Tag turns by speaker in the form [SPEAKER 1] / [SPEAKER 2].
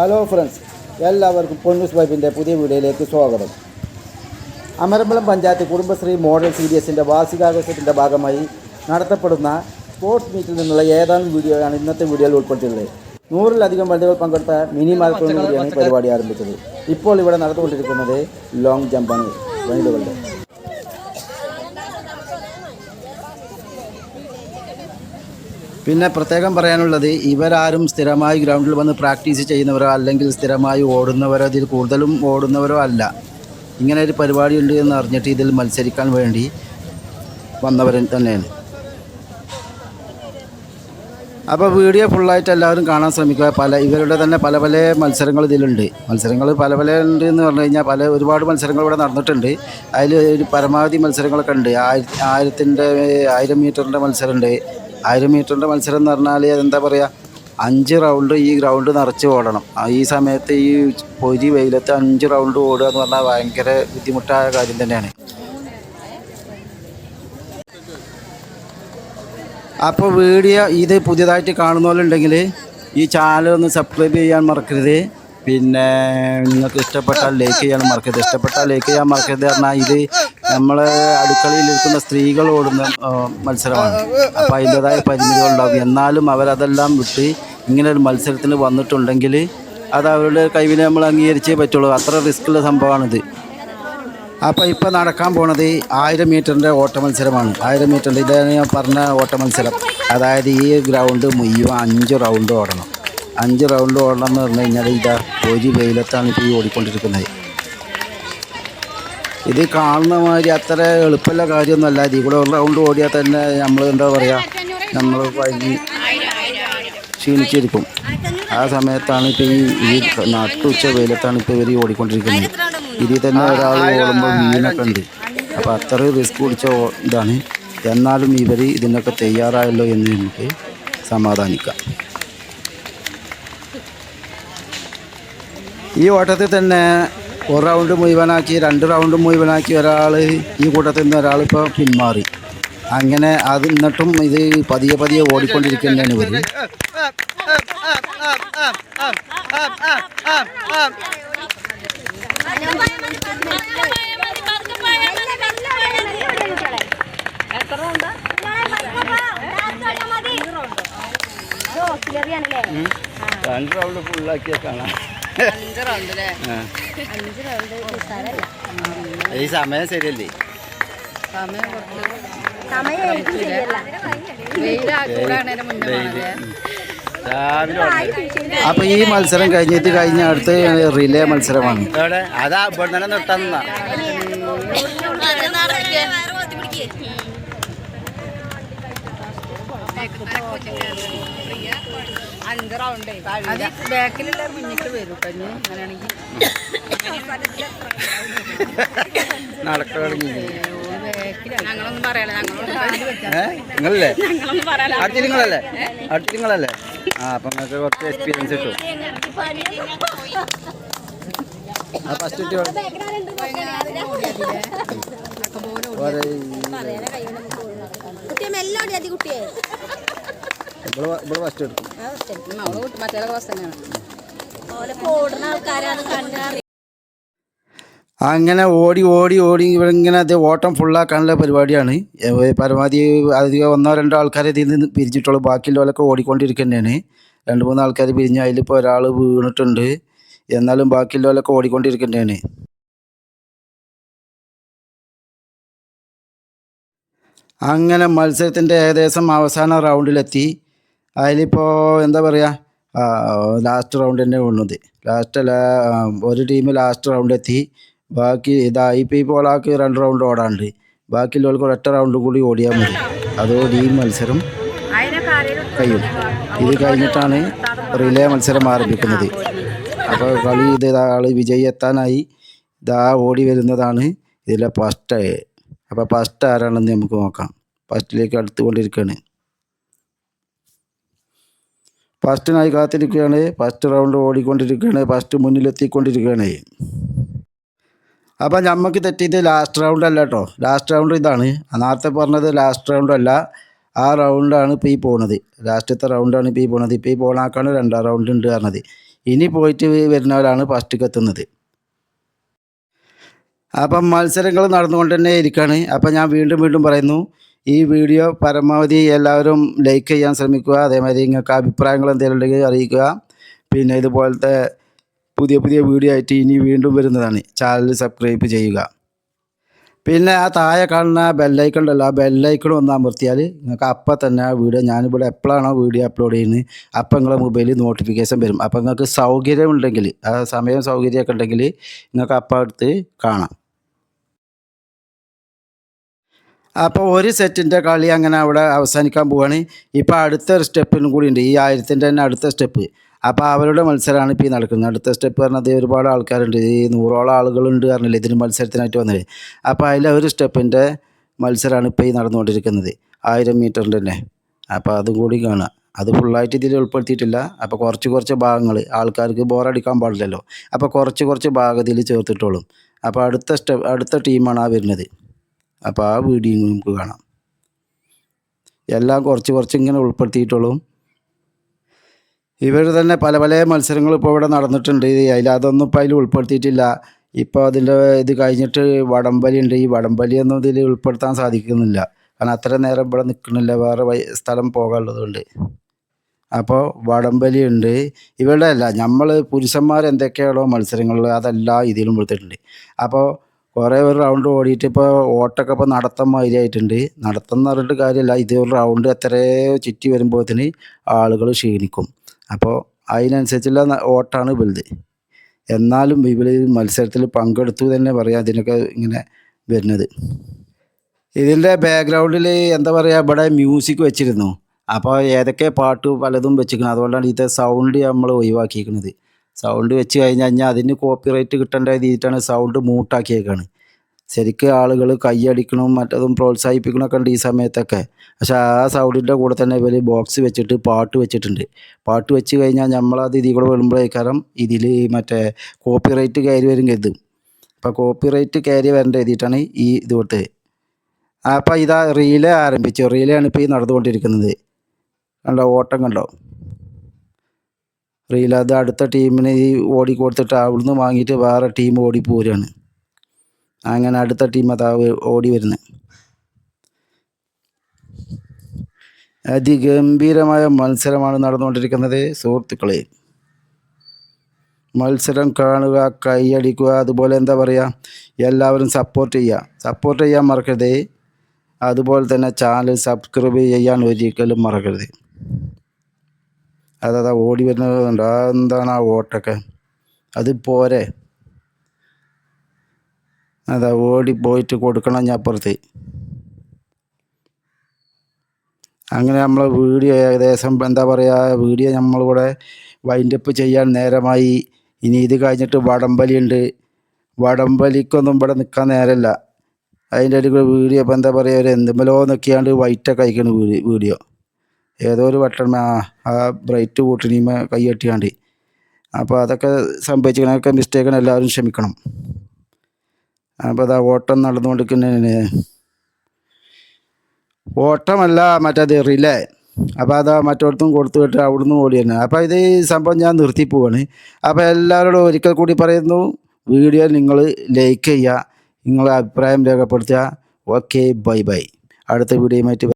[SPEAKER 1] Hello friends, എല്ലാവർക്കും പൊന്നൂസ് വൈബിൻ്റെ പുതിയ വീഡിയോയിലേക്ക് സ്വാഗതം. അമരമ്പലം പഞ്ചായത്ത് കുടുംബശ്രീ മോഡൽ സീരീസിൻ്റെ വാർഷികാഘോഷത്തിൻ്റെ ഭാഗമായി നടത്തപ്പെടുന്ന സ്പോർട്സ് മീറ്റിൽ നിന്നുള്ള ഏതാനും വീഡിയോയാണ് ഇന്നത്തെ വീഡിയോയിൽ ഉൾപ്പെടുത്തിയത്. 100-ലധികം വനിതകൾ പങ്കെടുത്ത മിനി മാരത്തോണിലൂടെയാണ് പരിപാടി ആരംഭിച്ചത്. ഇപ്പോൾ ഇവിടെ നടന്നുകൊണ്ടിരിക്കുന്നത് ലോങ് ജമ്പാണ് വനിതകളുടെ. പിന്നെ പ്രത്യേകം പറയാനുള്ളത്, ഇവരാരും സ്ഥിരമായി ഗ്രൗണ്ടിൽ വന്ന് പ്രാക്ടീസ് ചെയ്യുന്നവരോ അല്ലെങ്കിൽ സ്ഥിരമായി ഓടുന്നവരോ ഇതിൽ കൂടുതലും ഓടുന്നവരോ അല്ല. ഇങ്ങനെ ഒരു പരിപാടി ഉണ്ട് എന്ന് അറിഞ്ഞിട്ട് ഇതിൽ മത്സരിക്കാൻ വേണ്ടി വന്നവർ തന്നെയാണ്. അപ്പോൾ വീഡിയോ ഫുള്ളായിട്ട് എല്ലാവരും കാണാൻ ശ്രമിക്കുക. ഇവരുടെ തന്നെ പല പല മത്സരങ്ങൾ ഇതിലുണ്ട്. മത്സരങ്ങൾ പല പല ഉണ്ട് എന്ന് പറഞ്ഞു കഴിഞ്ഞാൽ ഒരുപാട് മത്സരങ്ങൾ ഇവിടെ നടന്നിട്ടുണ്ട്. അതിൽ ഒരു പരമാവധി മത്സരങ്ങളൊക്കെ ഉണ്ട്. 1000 മീറ്ററിൻ്റെ മത്സരമുണ്ട്. 1000 മീറ്ററിൻ്റെ മത്സരം എന്ന് പറഞ്ഞാൽ എന്താ പറയുക, 5 റൗണ്ട് ഈ ഗ്രൗണ്ട് നിറച്ച് ഓടണം. ഈ സമയത്ത് ഈ പൊരി വെയിലത്ത് 5 റൗണ്ട് ഓടുക എന്ന് പറഞ്ഞാൽ ഭയങ്കര ബുദ്ധിമുട്ടായ കാര്യം തന്നെയാണ്. അപ്പോൾ വീഡിയോ ഇത് പുതിയതായിട്ട് കാണുന്നവരുണ്ടെങ്കിൽ ഈ ചാനൽ ഒന്ന് സബ്സ്ക്രൈബ് ചെയ്യാൻ മറക്കരുത്. പിന്നെ നിങ്ങൾക്ക് ഇഷ്ടപ്പെട്ടാൽ ലൈക്ക് ചെയ്യാൻ മറക്കരുത്. ഇഷ്ടപ്പെട്ടാൽ ലൈക്ക് ചെയ്യാൻ മറക്കരുത്. പറഞ്ഞാൽ ഇത് നമ്മളെ അടുക്കളയിലിരിക്കുന്ന സ്ത്രീകൾ ഓടുന്ന മത്സരമാണ്. അപ്പോൾ അതിൻ്റേതായ പരിമിതികളുണ്ടാകും. എന്നാലും അവരതെല്ലാം വിട്ട് ഇങ്ങനെ ഒരു മത്സരത്തിന് വന്നിട്ടുണ്ടെങ്കിൽ അത് അവരുടെ കഴിവിനെ നമ്മൾ അംഗീകരിച്ചേ പറ്റുള്ളൂ. അത്ര റിസ്ക്കുള്ള സംഭവമാണിത്. അപ്പോൾ ഇപ്പോൾ നടക്കാൻ പോണത് 1000 മീറ്ററിൻ്റെ ഓട്ട മത്സരമാണ്. 1000 മീറ്ററിൻ്റെ ഇതാണ് ഞാൻ പറഞ്ഞ ഓട്ട മത്സരം. അതായത് ഈ ഗ്രൗണ്ട് മുഴുവൻ 5 റൗണ്ട് ഓടണം. 5 റൗണ്ട് ഓടണം എന്ന് പറഞ്ഞു കഴിഞ്ഞാൽ ഇതാ ഒരു വെയിലത്താണ് ഇപ്പോൾ ഈ ഓടിക്കൊണ്ടിരിക്കുന്നത്. ഇത് കാണുന്ന മാതിരി അത്ര എളുപ്പമുള്ള കാര്യമൊന്നുമല്ല. ഇതിൽ കൂടെ ഒരു റൗണ്ട് ഓടിയാൽ തന്നെ നമ്മൾ എന്താ പറയുക, നമ്മൾ വൈകി ക്ഷീണിച്ചിരിക്കും. ആ സമയത്താണ് ഇപ്പോൾ ഈ നട്ടുച്ച വെയിലത്താണ് ഇപ്പോൾ ഇവർ ഓടിക്കൊണ്ടിരിക്കുന്നത്. ഇതിൽ തന്നെ ഒരാൾ ഓടുമ്പോൾ വീണൊക്കെ ഉണ്ട്. അപ്പോൾ അത്ര റിസ്ക് പിടിച്ച ഇതാണ്. എന്നാലും ഇവർ ഇതിനൊക്കെ തയ്യാറായല്ലോ എന്ന് നമുക്ക് സമാധാനിക്കാം. ഈ ഓട്ടത്തിൽ തന്നെ 1 റൗണ്ട് മുഴുവനാക്കി 2 റൗണ്ട് മുഴുവനാക്കി ഈ കൂട്ടത്തിൽ നിന്ന് ഒരാളിപ്പോൾ പിന്മാറി. അങ്ങനെ അത് എന്നിട്ടും ഇത് പതിയെ പതിയെ ഓടിക്കൊണ്ടിരിക്കുന്നതാണ് ഇവർ. രണ്ട് റൗണ്ട് ഫുള്ളാക്കിയാൽ കാണാം. ഈ സമയം ശരിയല്ലേ? അപ്പൊ ഈ മത്സരം കഴിഞ്ഞ അടുത്ത് റിലേ മത്സരമാണ്. അതാ ഇവിടെ തന്നെ നിർത്താന്ന നിങ്ങളല്ലേ അടുത്തിങ്ങളല്ലേ? ആ, അപ്പം നിങ്ങൾക്ക് കുറച്ച് എക്സ്പീരിയൻസ് കിട്ടും. ഫസ്റ്റ് ഇവിടെ ഫസ്റ്റ് എടുക്കും. അങ്ങനെ ഓടി ഓടി ഓടി ഇവിടെ ഇങ്ങനെ അത് ഓട്ടം ഫുള്ളാക്കാനുള്ള പരിപാടിയാണ്. പരമാവധി അധികം 1-2 ആൾക്കാരെ ഇതിൽ നിന്ന് പിരിച്ചിട്ടുള്ളൂ. ബാക്കിയുള്ളവരൊക്കെ ഓടിക്കൊണ്ടിരിക്കുന്നതാണ്. 2-3 ആൾക്കാർ പിരിഞ്ഞ് അതിലിപ്പോൾ ഒരാൾ വീണിട്ടുണ്ട്. എന്നാലും ബാക്കിയുള്ളവരൊക്കെ ഓടിക്കൊണ്ടിരിക്കുന്നതാണ്. അങ്ങനെ മത്സരത്തിൻ്റെ ഏകദേശം അവസാന റൗണ്ടിലെത്തി. അതിലിപ്പോൾ എന്താ പറയുക, ലാസ്റ്റ് റൗണ്ട് തന്നെ വീണത്. ഒരു ടീം ലാസ്റ്റ് റൗണ്ടെത്തി. ബാക്കി ഇപ്പോൾ ഒരാൾക്ക് 2 റൗണ്ട് ഓടാണ്ട്. ബാക്കിയുള്ളവർക്ക് ഒരൊറ്റ റൗണ്ട് കൂടി ഓടിയാൽ മതി. അതോടെ ഈ മത്സരം കഴിയും. ഇത് കഴിഞ്ഞിട്ടാണ് റിലേ മത്സരം ആരംഭിക്കുന്നത്. അപ്പോൾ കളി ആൾ വിജയി എത്താനായി ഇതാ ഓടി വരുന്നതാണ് ഇതിലെ ഫസ്റ്റ്. അപ്പോൾ ഫസ്റ്റ് ആരാണെന്ന് നമുക്ക് നോക്കാം. ഫസ്റ്റിലേക്ക് അടുത്തുകൊണ്ടിരിക്കുകയാണ്. ഫസ്റ്റിനായി കാത്തിരിക്കുകയാണ്. ഫസ്റ്റ് റൗണ്ട് ഓടിക്കൊണ്ടിരിക്കുകയാണ്. ഫസ്റ്റ് മുന്നിലെത്തിക്കൊണ്ടിരിക്കുകയാണ്. അപ്പോൾ നമുക്ക് തെറ്റിയത് ലാസ്റ്റ് റൗണ്ട് അല്ല കേട്ടോ. ലാസ്റ്റ് റൗണ്ട് ഇതാണ്. നേരത്തെ പറഞ്ഞത് ലാസ്റ്റ് റൗണ്ട് അല്ല, ആ റൗണ്ടാണ് ഇപ്പോൾ ഈ പോകുന്നത്. ലാസ്റ്റത്തെ റൗണ്ടാണ് ഇപ്പോൾ ഈ പോകുന്നത്. ഇപ്പോൾ ഈ പോണാക്കാണ് 2ാം റൗണ്ട് ഉണ്ട് പറഞ്ഞത്. ഇനി പോയിട്ട് വരുന്നവരാണ് ഫസ്റ്റിലേക്ക് എത്തുന്നത്. അപ്പം മത്സരങ്ങൾ നടന്നുകൊണ്ട് തന്നെ ഇരിക്കുകയാണ്. അപ്പം ഞാൻ വീണ്ടും വീണ്ടും പറയുന്നു, ഈ വീഡിയോ പരമാവധി എല്ലാവരും ലൈക്ക് ചെയ്യാൻ ശ്രമിക്കുക. അതേമാതിരി നിങ്ങൾക്ക് അഭിപ്രായങ്ങൾ എന്തെങ്കിലും ഉണ്ടെങ്കിൽ അറിയിക്കുക. പിന്നെ ഇതുപോലത്തെ പുതിയ പുതിയ വീഡിയോ ആയിട്ട് ഇനി വീണ്ടും വരുന്നതാണ്. ചാനൽ സബ്സ്ക്രൈബ് ചെയ്യുക. പിന്നെ ആ താഴെ കാണുന്ന ബെല്ലൈക്കൺ ഉണ്ടല്ലോ, ആ ബെല്ലൈക്കൺ ഒന്ന് അമർത്തിയാൽ നിങ്ങൾക്ക് അപ്പം തന്നെ ആ വീഡിയോ ഞാനിവിടെ എപ്പോഴാണോ വീഡിയോ അപ്ലോഡ് ചെയ്യുന്നത് അപ്പം നിങ്ങളുടെ മൊബൈലിൽ നോട്ടിഫിക്കേഷൻ വരും. അപ്പം നിങ്ങൾക്ക് സൗകര്യം ഉണ്ടെങ്കിൽ, ആ സമയം സൗകര്യമൊക്കെ ഉണ്ടെങ്കിൽ നിങ്ങൾക്ക് അപ്പം എടുത്ത് കാണാം. അപ്പോൾ ഒരു സെറ്റിൻ്റെ കളി അങ്ങനെ അവിടെ അവസാനിക്കാൻ പോവുകയാണ്. ഇപ്പോൾ അടുത്തൊരു സ്റ്റെപ്പിനും കൂടി ഉണ്ട്, ഈ 1000ൻ്റെ തന്നെ അടുത്ത സ്റ്റെപ്പ്. അപ്പോൾ അവരുടെ മത്സരമാണ് ഇപ്പോൾ ഈ നടക്കുന്നത്. അടുത്ത സ്റ്റെപ്പ് പറഞ്ഞത് ഒരുപാട് ആൾക്കാരുണ്ട്, ഈ 100ഓളം ആളുകളുണ്ട് പറഞ്ഞില്ലേ ഇതിന് മത്സരത്തിനായിട്ട് വന്നത്. അപ്പോൾ അതിലെ ഒരു സ്റ്റെപ്പിൻ്റെ മത്സരമാണ് ഇപ്പോൾ ഈ നടന്നുകൊണ്ടിരിക്കുന്നത്, 1000 മീറ്ററിൻ്റെ തന്നെ. അപ്പോൾ അതും കൂടി കാണുക. അത് ഫുള്ളായിട്ട് ഇതിൽ ഉൾപ്പെടുത്തിയിട്ടില്ല. അപ്പോൾ കുറച്ച് ഭാഗങ്ങൾ ആൾക്കാർക്ക് ബോറടിക്കാൻ പാടില്ലല്ലോ. അപ്പോൾ കുറച്ച് ഭാഗത്തിൽ ചേർത്തിട്ടോളും. അപ്പോൾ അടുത്ത ടീമാണ് ആ വരുന്നത്. അപ്പോൾ ആ വീഡിയോ നമുക്ക് കാണാം. എല്ലാം കുറച്ച് ഇങ്ങനെ ഉൾപ്പെടുത്തിയിട്ടുള്ളൂ. ഇവർ തന്നെ പല മത്സരങ്ങൾ ഇപ്പോൾ ഇവിടെ നടന്നിട്ടുണ്ട്. അതൊന്നും ഇപ്പോൾ അതിൽ ഉൾപ്പെടുത്തിയിട്ടില്ല. ഇപ്പോൾ അതിൻ്റെ ഇത് കഴിഞ്ഞിട്ട് വടംവലി ഉണ്ട്. ഈ വടംവലിയൊന്നും ഇതിൽ ഉൾപ്പെടുത്താൻ സാധിക്കുന്നില്ല. കാരണം അത്ര നേരം ഇവിടെ നിൽക്കുന്നില്ല, വേറെ സ്ഥലം പോകാനുള്ളതുകൊണ്ട്. അപ്പോൾ വടംവലി ഉണ്ട്. ഇവരുടെ അല്ല, നമ്മൾ പുരുഷന്മാർ എന്തൊക്കെയാണോ മത്സരങ്ങളിൽ അതെല്ലാം ഇതിലും ഉൾപ്പെടുത്തിയിട്ടുണ്ട്. അപ്പോൾ കുറേ ഒരു റൗണ്ട് ഓടിയിട്ട് ഇപ്പോൾ ഓട്ടമൊക്കെ ഇപ്പോൾ നടത്തം മാതിരിയായിട്ടുണ്ട്. നടത്തം എന്ന് പറഞ്ഞിട്ട് കാര്യമില്ല, ഇത് ഒരു റൗണ്ട് എത്രയോ ചുറ്റി വരുമ്പോഴത്തേന് ആളുകൾ ക്ഷീണിക്കും. അപ്പോൾ അതിനനുസരിച്ചുള്ള ഓട്ടമാണ് വലുത്. എന്നാലും ഇവർ മത്സരത്തിൽ പങ്കെടുത്തു തന്നെ പറയാം ഇതിനൊക്കെ ഇങ്ങനെ വരുന്നത്. ഇതിൻ്റെ ബാക്ക്ഗ്രൗണ്ടിൽ എന്താ പറയുക, ഇവിടെ മ്യൂസിക് വെച്ചിരുന്നു. അപ്പോൾ ഏതൊക്കെ പാട്ട് പലതും വെച്ചിരിക്കണം. അതുകൊണ്ടാണ് ഇത് സൗണ്ട് നമ്മൾ ഒഴിവാക്കിയിരിക്കുന്നത്. സൗണ്ട് വെച്ച് കഴിഞ്ഞാൽ അതിന് കോപ്പിറൈറ്റ് കിട്ടേണ്ട രീതിയിട്ടാണ് സൗണ്ട് മ്യൂട്ടാക്കിയേക്കാണ്. ശരിക്കും ആളുകൾ കൈയടിക്കണം മറ്റതും പ്രോത്സാഹിപ്പിക്കണമൊക്കെ ഉണ്ട് ഈ സമയത്തൊക്കെ. പക്ഷേ ആ സൗണ്ടിൻ്റെ കൂടെ തന്നെ ഇവർ ബോക്സ് വെച്ചിട്ട് പാട്ട് വെച്ചിട്ടുണ്ട്. പാട്ട് വെച്ച് കഴിഞ്ഞാൽ നമ്മളത് ഇതിൽ കൂടെ വരുമ്പോഴേക്കാരം ഇതിൽ മറ്റേ കോപ്പിറൈറ്റ് കയറി വരും കരുതും. അപ്പോൾ കോപ്പിറൈറ്റ് കയറി വരേണ്ട എഴുതിയിട്ടാണ് ഈ ഇത് കൊടുത്തത്. അപ്പോൾ ഇതാ റീലേ ആരംഭിച്ചു. റീലയാണ് ഇപ്പോൾ ഈ നടന്നുകൊണ്ടിരിക്കുന്നത്. കണ്ടോ, ഓട്ടം കണ്ടോ? റീൽ അത് അടുത്ത ടീമിന് ഈ ഓടി കൊടുത്തിട്ട് അവിടുന്ന് വാങ്ങിയിട്ട് വേറെ ടീം ഓടി പോരുകയാണ്. അങ്ങനെ അടുത്ത ടീം അതാ ഓടി വരുന്നത്. അതിഗംഭീരമായ മത്സരമാണ് നടന്നുകൊണ്ടിരിക്കുന്നത് സുഹൃത്തുക്കളെ. മത്സരം കാണുക, കൈയടിക്കുക, അതുപോലെ എന്താ പറയുക, എല്ലാവരും സപ്പോർട്ട് ചെയ്യാൻ മറക്കരുത്. അതുപോലെ തന്നെ ചാനൽ സബ്സ്ക്രൈബ് ചെയ്യാൻ ഒരിക്കലും മറക്കരുത്. അതാ ഓടി വരുന്നത് കണ്ടോ, എന്താണ് ആ ഓട്ടൊക്കെ, അത് പോരെ. അതാ ഓടി പോയിട്ട് കൊടുക്കണം ഞാൻ അപ്പുറത്ത്. അങ്ങനെ നമ്മൾ വീഡിയോ ഏകദേശം എന്താ പറയുക, വീഡിയോ നമ്മളിവിടെ വൈൻഡപ്പ് ചെയ്യാൻ നേരമായി. ഇനി ഇത് കഴിഞ്ഞിട്ട് വടംവലി ഉണ്ട്. വടംവലിക്കൊന്നും ഇവിടെ നിൽക്കാൻ നേരമില്ല. അതിൻ്റെ ഇടയ്ക്ക് വീഡിയോ ഇപ്പോൾ എന്താ പറയുക, ഒരു എന്തുമല്ലോ നോക്കിയാണ്ട് വൈറ്റൊക്കെ അയക്കണ വീഡിയോ. ഏതോ ഒരു ബട്ടൺ ആ ബ്രൈറ്റ് കൂട്ടിനിമ കൈയ്യട്ടിയാണ്ട്. അപ്പോൾ അതൊക്കെ സംഭവിച്ചിരിക്കണൊക്കെ മിസ്റ്റേക്കാണ്, എല്ലാവരും ക്ഷമിക്കണം. അപ്പോൾ അതാ ഓട്ടം നടന്നുകൊണ്ടിരിക്കുന്നതിന്, ഓട്ടമല്ല മറ്റേത് റിലേ. അപ്പോൾ അതാ മറ്റോടത്തും കൊടുത്തു വിട്ട് അവിടുന്ന് ഓടി തന്നെ. അപ്പോൾ ഇത് സംഭവം ഞാൻ നിർത്തി പോവാണ്. അപ്പോൾ എല്ലാവരോടും ഒരിക്കൽ കൂടി പറയുന്നു, വീഡിയോ നിങ്ങൾ ലൈക്ക് ചെയ്യുക, നിങ്ങളെ അഭിപ്രായം രേഖപ്പെടുത്തുക. Okay, bye. അടുത്ത വീഡിയോയുമായിട്ട്